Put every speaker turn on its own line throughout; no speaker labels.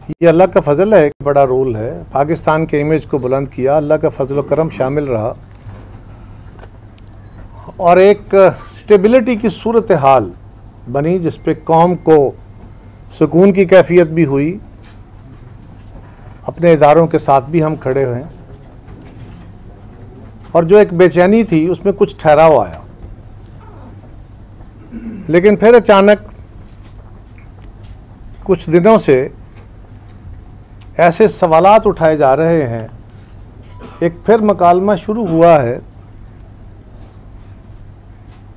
ये अल्लाह का फजल है, एक बड़ा रोल है। पाकिस्तान के इमेज को बुलंद किया, अल्लाह का फजल करम शामिल रहा और एक स्टेबिलिटी की सूरत हाल बनी जिस पे कौम को सुकून की कैफियत भी हुई। अपने इदारों के साथ भी हम खड़े हुए और जो एक बेचैनी थी उसमें कुछ ठहराव आया, लेकिन फिर अचानक कुछ दिनों से ऐसे सवालात उठाए जा रहे हैं, एक फिर मकालमा शुरू हुआ है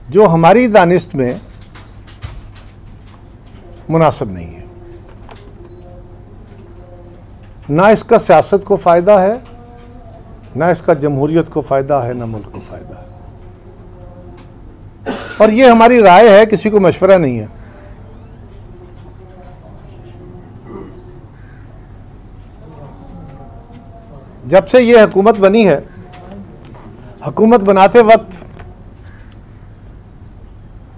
जो हमारी दानिश में मुनासिब नहीं है। ना इसका सियासत को फ़ायदा है, ना इसका जमहूरियत को फ़ायदा है, ना मुल्क को फ़ायदा है। और ये हमारी राय है, किसी को मशवरा नहीं है। जब से ये हुकूमत बनी है, हुकूमत बनाते वक्त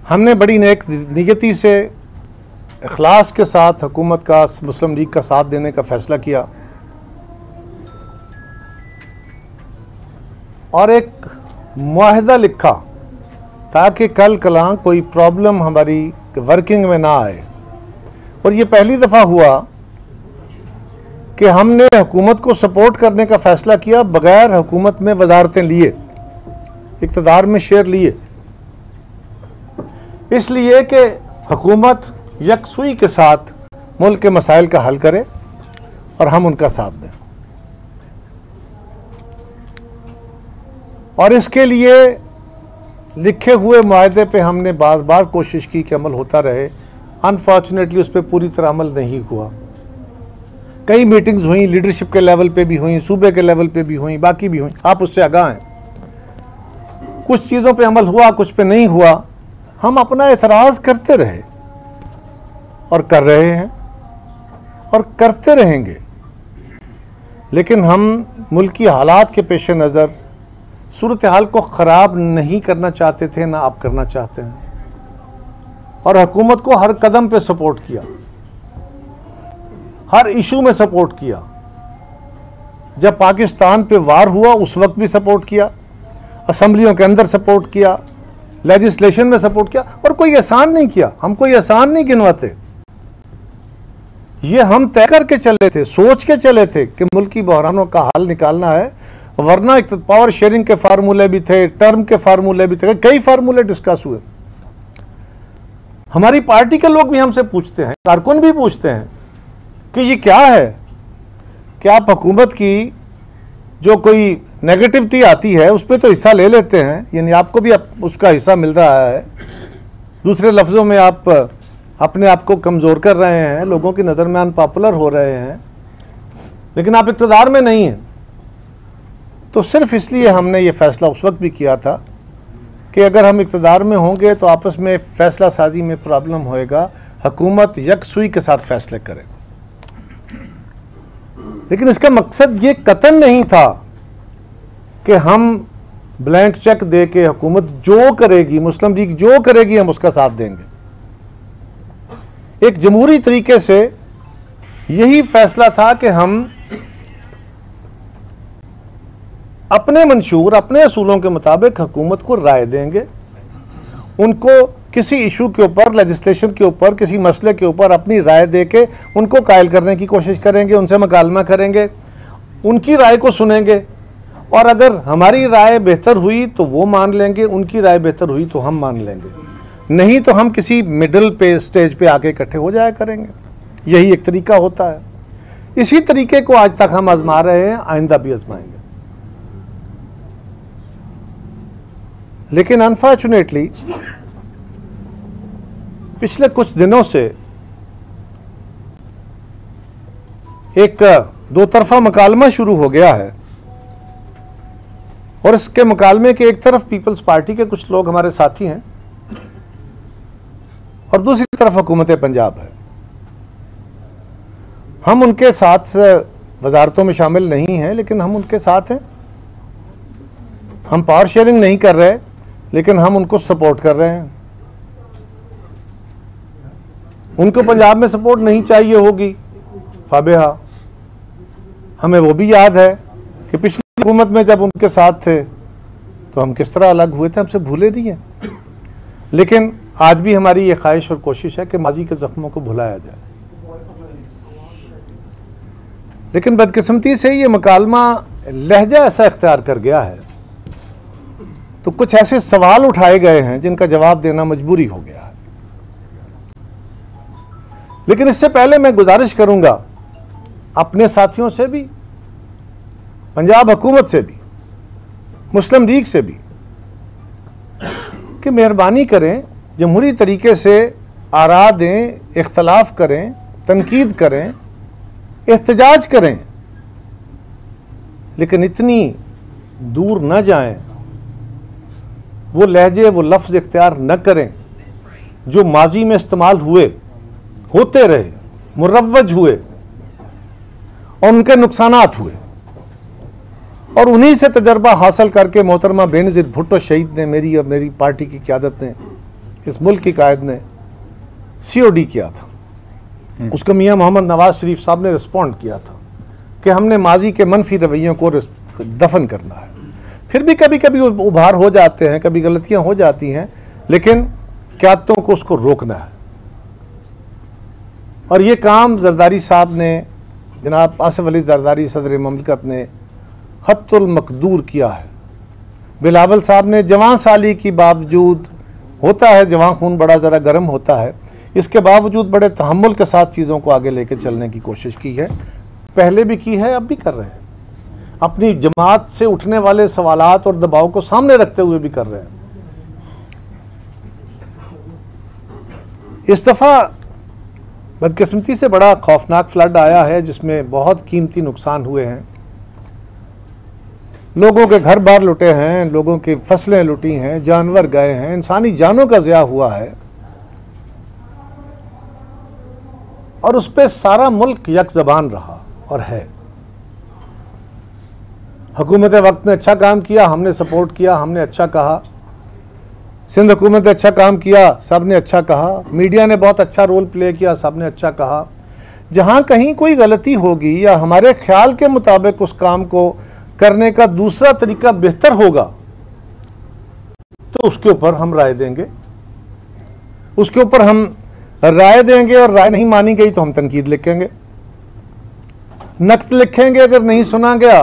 हमने बड़ी नेक नियति से इखलास के साथ हुकूमत का, मुस्लिम लीग का साथ देने का फ़ैसला किया और एक मुआहदा लिखा ताकि कल कलां कोई प्रॉब्लम हमारी वर्किंग में ना आए। और ये पहली दफ़ा हुआ कि हमने हुकूमत को सपोर्ट करने का फ़ैसला किया बग़ैर हुकूमत में वज़ारतें लिए, इक़्तिदार में शेयर लिए, इसलिए कि हुकूमत यकसुई के साथ मुल्क के मसाइल का हल करे और हम उनका साथ दें। और इसके लिए लिखे हुए मुआहदे पे हमने बार बार कोशिश की कि अमल होता रहे। अनफॉर्चुनेटली उस पर पूरी तरह अमल नहीं हुआ। कई मीटिंग्स हुई, लीडरशिप के लेवल पे भी हुई, सूबे के लेवल पे भी हुई, बाकी भी हुई, आप उससे आगाह हैं। कुछ चीज़ों पे अमल हुआ, कुछ पे नहीं हुआ। हम अपना एतराज़ करते रहे और कर रहे हैं और करते रहेंगे, लेकिन हम मुल्क की हालात के पेश नज़र सूरत हाल को ख़राब नहीं करना चाहते थे, ना आप करना चाहते हैं। और हुकूमत को हर कदम पे सपोर्ट किया, हर इशू में सपोर्ट किया। जब पाकिस्तान पे वार हुआ उस वक्त भी सपोर्ट किया, असम्बलियों के अंदर सपोर्ट किया, लेजिस्लेशन में सपोर्ट किया। और कोई एहसान नहीं किया, हम कोई एहसान नहीं गिनवाते। ये हम तय करके चले थे, सोच के चले थे कि मुल्क की बहरानों का हल निकालना है, वरना पावर शेयरिंग के फार्मूले भी थे, टर्म के फार्मूले भी थे, कई फार्मूले डिस्कस हुए। हमारी पार्टी के लोग भी हमसे पूछते हैं, कारकुन भी पूछते हैं कि ये क्या है कि आप हुकूमत की जो कोई नेगेटिविटी आती है उस पर तो हिस्सा ले लेते हैं, यानी आपको भी उसका हिस्सा मिल रहा है। दूसरे लफ्ज़ों में आप अपने आप को कमज़ोर कर रहे हैं, लोगों की नज़र में अनपॉपुलर हो रहे हैं, लेकिन आप इक़्तिदार में नहीं हैं। तो सिर्फ इसलिए हमने ये फ़ैसला उस वक्त भी किया था कि अगर हम इक़्तिदार में होंगे तो आपस में फ़ैसला साजी में प्रॉब्लम होएगा, हुकूमत यकसुई के साथ फ़ैसले करे। लेकिन इसका मकसद ये कतन नहीं था कि हम ब्लैंक चेक दे के हुकूमत जो करेगी, मुस्लिम लीग जो करेगी हम उसका साथ देंगे। एक जमहूरी तरीके से यही फैसला था कि हम अपने मंशूर, अपने असूलों के मुताबिक हुकूमत को राय देंगे। उनको किसी इशू के ऊपर, लेजिस्लेशन के ऊपर, किसी मसले के ऊपर अपनी राय दे के उनको कायल करने की कोशिश करेंगे, उनसे मकालमा करेंगे, उनकी राय को सुनेंगे। और अगर हमारी राय बेहतर हुई तो वो मान लेंगे, उनकी राय बेहतर हुई तो हम मान लेंगे, नहीं तो हम किसी मिडल पे स्टेज पे आके इकट्ठे हो जाया करेंगे। यही एक तरीका होता है। इसी तरीके को आज तक हम आजमा रहे हैं, आइंदा भी आजमाएंगे। लेकिन अनफॉर्चुनेटली पिछले कुछ दिनों से एक दो तरफा मकालमा शुरू हो गया है और इसके मुकालमे के एक तरफ पीपल्स पार्टी के कुछ लोग हमारे साथी हैं और दूसरी तरफ हुकूमत पंजाब है। हम उनके साथ वजारतों में शामिल नहीं हैं, लेकिन हम उनके साथ हैं। हम पावर शेयरिंग नहीं कर रहे, लेकिन हम उनको सपोर्ट कर रहे हैं। उनको पंजाब में सपोर्ट नहीं चाहिए होगी, फाबिहा। हमें वो भी याद है कि पिछली हुकूमत में जब उनके साथ थे तो हम किस तरह अलग हुए थे, हमसे भूले नहीं हैं। लेकिन आज भी हमारी ये ख्वाहिश और कोशिश है कि माजी के ज़ख्मों को भुलाया जाए। लेकिन बदकिस्मती से ये मुकालमा लहजा ऐसा इख्तियार कर गया है तो कुछ ऐसे सवाल उठाए गए हैं जिनका जवाब देना मजबूरी हो गया है। लेकिन इससे पहले मैं गुजारिश करूंगा अपने साथियों से भी, पंजाब हुकूमत से भी, मुस्लिम लीग से भी कि मेहरबानी करें, जमहूरी तरीके से आरा दें, इख्तलाफ करें, तनकीद करें, एहतजाज करें, लेकिन इतनी दूर न जाएं, वो लहजे, वो लफ्ज़ इख्तियार न करें जो माजी में इस्तेमाल हुए, होते रहे, मुरव्वज हुए और उनके नुकसानात हुए। और उन्हीं से तजर्बा हासिल करके मोहतरमा बेनज़ीर भुट्टो शहीद ने, मेरी और मेरी पार्टी की क़यादत ने, इस मुल्क की कायद ने COD किया था। उसको मियाँ मोहम्मद नवाज शरीफ साहब ने रिस्पॉन्ड किया था कि हमने माजी के मनफी रवैयों को दफन करना है। फिर भी कभी कभी उभार हो जाते हैं, कभी गलतियां हो जाती हैं, लेकिन क़यादतों को उसको रोकना है। और ये काम जरदारी साहब ने, जनाब आसिफ अली जरदारी सदर ममलिकत ने हत्तुल मकदूर किया है। बिलावल साहब ने जवां साली की बावजूद, होता है जवां खून बड़ा ज़रा गर्म होता है, इसके बावजूद बड़े तहम्मुल के साथ चीज़ों को आगे लेकर चलने की कोशिश की है। पहले भी की है, अब भी कर रहे हैं। अपनी जमात से उठने वाले सवालात और दबाव को सामने रखते हुए भी कर रहे हैं। इस दफ़ा बदकिस्मती से बड़ा खौफनाक फ्लड आया है जिसमें बहुत कीमती नुकसान हुए हैं। लोगों के घर बार लुटे हैं, लोगों की फसलें लुटी हैं, जानवर गए हैं, इंसानी जानों का ज़िया हुआ है। और उस पर सारा मुल्क यक ज़बान रहा और है। हुकूमत वक्त ने अच्छा काम किया, हमने सपोर्ट किया, हमने अच्छा कहा। सिंध हुकूमत ने अच्छा काम किया, सब ने अच्छा कहा। मीडिया ने बहुत अच्छा रोल प्ले किया, सब ने अच्छा कहा। जहाँ कहीं कोई गलती होगी या हमारे ख्याल के मुताबिक उस काम को करने का दूसरा तरीका बेहतर होगा तो उसके ऊपर हम राय देंगे, उसके ऊपर हम राय देंगे। और राय नहीं मानी गई तो हम तनकीद लिखेंगे, नक्द लिखेंगे। अगर नहीं सुना गया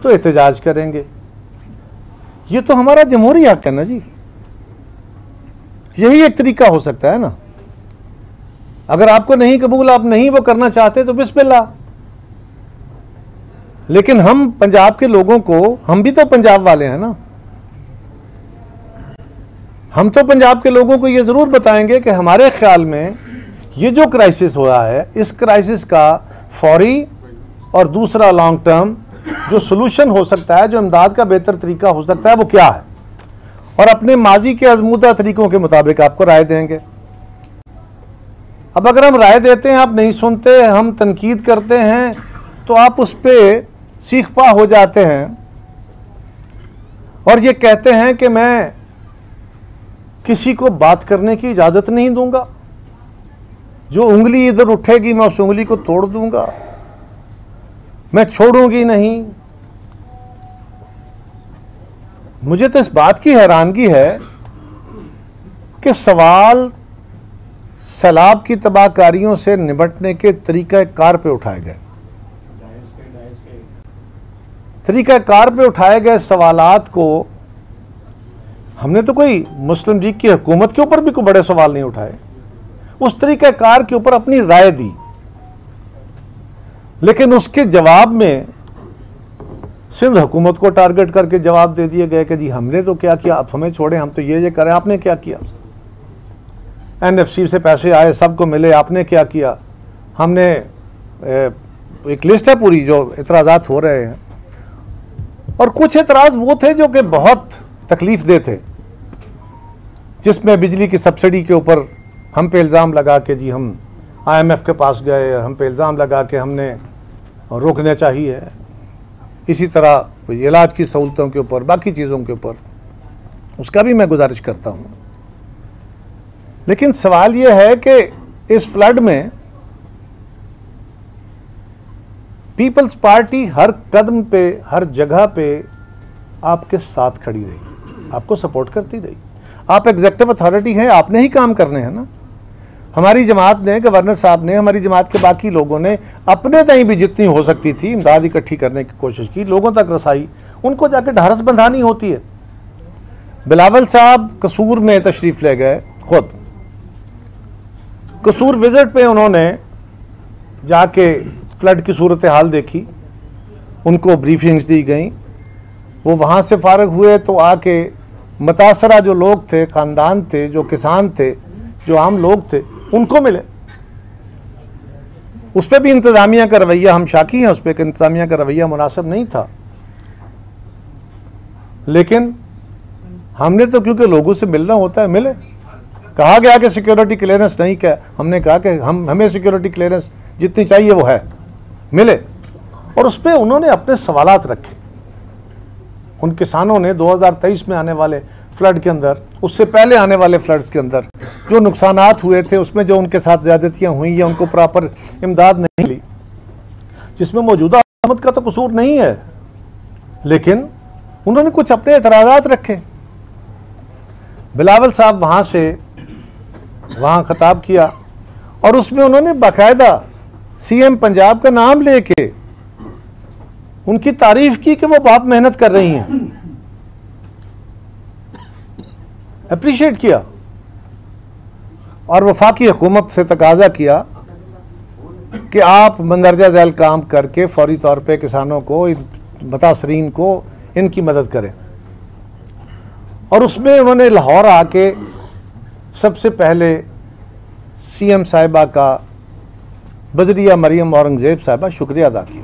तो एहतजाज करेंगे। ये तो हमारा जमहूरी हक है ना जी, यही एक तरीका हो सकता है ना। अगर आपको नहीं कबूल, आप नहीं वो करना चाहते तो बिस्मिल्लाह। लेकिन हम पंजाब के लोगों को, हम भी तो पंजाब वाले हैं ना, हम तो पंजाब के लोगों को ये ज़रूर बताएंगे कि हमारे ख्याल में ये जो क्राइसिस हुआ है, इस क्राइसिस का फौरी और दूसरा लॉन्ग टर्म जो सोल्यूशन हो सकता है, जो इमदाद का बेहतर तरीका हो सकता है, वो क्या है। और अपने माजी के आजमूदा तरीकों के मुताबिक आपको राय देंगे। अब अगर हम राय देते हैं, आप नहीं सुनते, हम तनकीद करते हैं, तो आप उस पर सीख पा हो जाते हैं और ये कहते हैं कि मैं किसी को बात करने की इजाज़त नहीं दूंगा, जो उंगली इधर उठेगी मैं उस उंगली को तोड़ दूंगा, मैं छोड़ूंगी नहीं। मुझे तो इस बात की हैरानगी है कि सवाल सैलाब की तबाहकारियों से निपटने के तरीक़ाकार पे उठाए गए, तरीक़ाकार पे उठाए गए सवालात को हमने तो कोई मुस्लिम लीग की हुकूमत के ऊपर भी कोई बड़े सवाल नहीं उठाए, उस तरीक़ाकार के ऊपर अपनी राय दी। लेकिन उसके जवाब में सिंध हुकूमत को टारगेट करके जवाब दे दिए गए कि जी हमने तो क्या किया, आप हमें छोड़ें, हम तो ये करें, आपने क्या किया। NFC से पैसे आए, सबको मिले, आपने क्या किया। हमने एक लिस्ट है पूरी जो इतराज़ात हो रहे हैं, और कुछ एतराज़ वो थे जो कि बहुत तकलीफ दे थे, जिसमें बिजली की सब्सिडी के ऊपर हम पे इल्ज़ाम लगा के जी हम IMF के पास गए, हम पे इल्ज़ाम लगा के हमने रोकना चाहिए। इसी तरह इलाज की सहूलतों के ऊपर, बाकी चीज़ों के ऊपर, उसका भी मैं गुजारिश करता हूँ। लेकिन सवाल ये है कि इस फ्लड में पीपल्स पार्टी हर कदम पे, हर जगह पे आपके साथ खड़ी रही, आपको सपोर्ट करती रही। आप एग्जेक्टिव अथॉरिटी हैं, आपने ही काम करने हैं ना। हमारी जमात ने, गवर्नर साहब ने, हमारी जमात के बाकी लोगों ने अपने तई भी जितनी हो सकती थी इमदाद इकट्ठी करने की कोशिश की, लोगों तक रसाई, उनको जाके ढारस बंधानी होती है। बिलावल साहब कसूर में तशरीफ़ ले गए, खुद कसूर विजिट पे उन्होंने जाके फ्लड की सूरत हाल देखी, उनको ब्रीफिंग्स दी गई। वो वहाँ से फारग हुए तो आके मुतासरा जो लोग थे, ख़ानदान थे, जो किसान थे, जो आम लोग थे, उनको मिले। उस पर भी इंतज़ामिया का रवैया, हम शाकी हैं उस पर कि इंतज़ामिया का रवैया मुनासिब नहीं था, लेकिन हमने तो क्योंकि लोगों से मिलना होता है, मिले। कहा गया कि सिक्योरिटी क्लियरेंस नहीं, क्या हमने कहा कि हमें सिक्योरिटी क्लियरेंस जितनी चाहिए वो है, मिले। और उस पर उन्होंने अपने सवालात रखे। उन किसानों ने 2023 में आने वाले फ्लड के अंदर, उससे पहले आने वाले फ्लड्स के अंदर जो नुकसानात हुए थे, उसमें जो उनके साथ ज़्यादतियाँ हुई या उनको प्रॉपर इमदाद नहीं मिली, जिसमें मौजूदा हुकूमत का तो कसूर नहीं है, लेकिन उन्होंने कुछ अपने एतराज़ात रखे। बिलावल साहब वहाँ खिताब किया और उसमें उन्होंने बाकायदा सीएम पंजाब का नाम लेके उनकी तारीफ की कि वो बहुत मेहनत कर रही हैं, अप्रिशिएट किया। और वफाकी हुकूमत से तकाजा किया कि आप मंदरजा झैल काम करके फौरी तौर पे किसानों को, मुतासरीन को इनकी मदद करें। और उसमें उन्होंने लाहौर आके सबसे पहले सीएम साहिबा का बजरिया मरियम औरंगजेब साहिबा शुक्रिया अदा किया।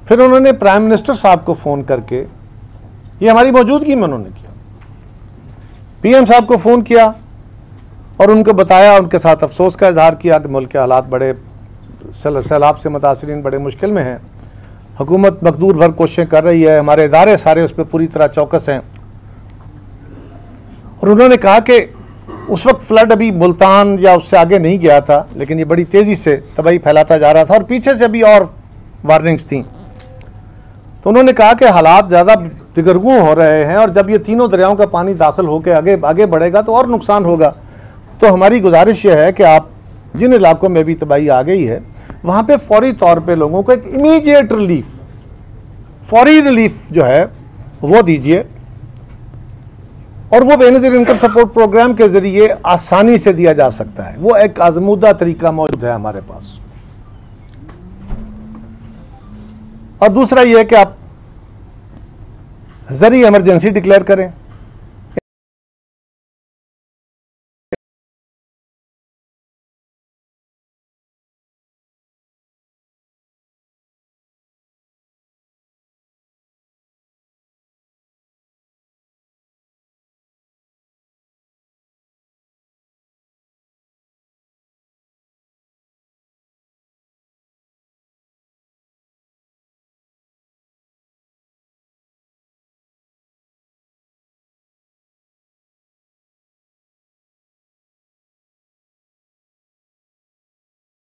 फिर उन्होंने प्राइम मिनिस्टर साहब को फ़ोन करके, ये हमारी मौजूदगी में उन्होंने किया, पीएम साहब को फ़ोन किया और उनको बताया, उनके साथ अफसोस का इजहार किया कि मुल्क के हालात बड़े, सैलाब से मुतासरीन बड़े मुश्किल में हैं, हुकूमत मकदूर भर कोशिशें कर रही है, हमारे इदारे सारे उस पर पूरी तरह चौकस हैं। और उन्होंने कहा कि उस वक्त फ्लड अभी मुल्तान या उससे आगे नहीं गया था, लेकिन ये बड़ी तेज़ी से तबाही फैलाता जा रहा था और पीछे से भी और वार्निंग्स थी। तो उन्होंने कहा कि हालात ज़्यादा दिगरगू हो रहे हैं और जब ये तीनों दरियाओं का पानी दाखिल होकर आगे बढ़ेगा तो और नुकसान होगा। तो हमारी गुजारिश ये है कि आप जिन इलाकों में भी तबाही आ गई है, वहाँ पे फौरी तौर पे लोगों को एक इमीडिएट रिलीफ, फौरी रिलीफ जो है वो दीजिए। और वो बेनज़ीर इनकम सपोर्ट प्रोग्राम के ज़रिए आसानी से दिया जा सकता है, वो एक आज़मूदा तरीका मौजूद है हमारे पास। और दूसरा ये है कि आप ज़रूरी इमरजेंसी डिक्लेयर करें।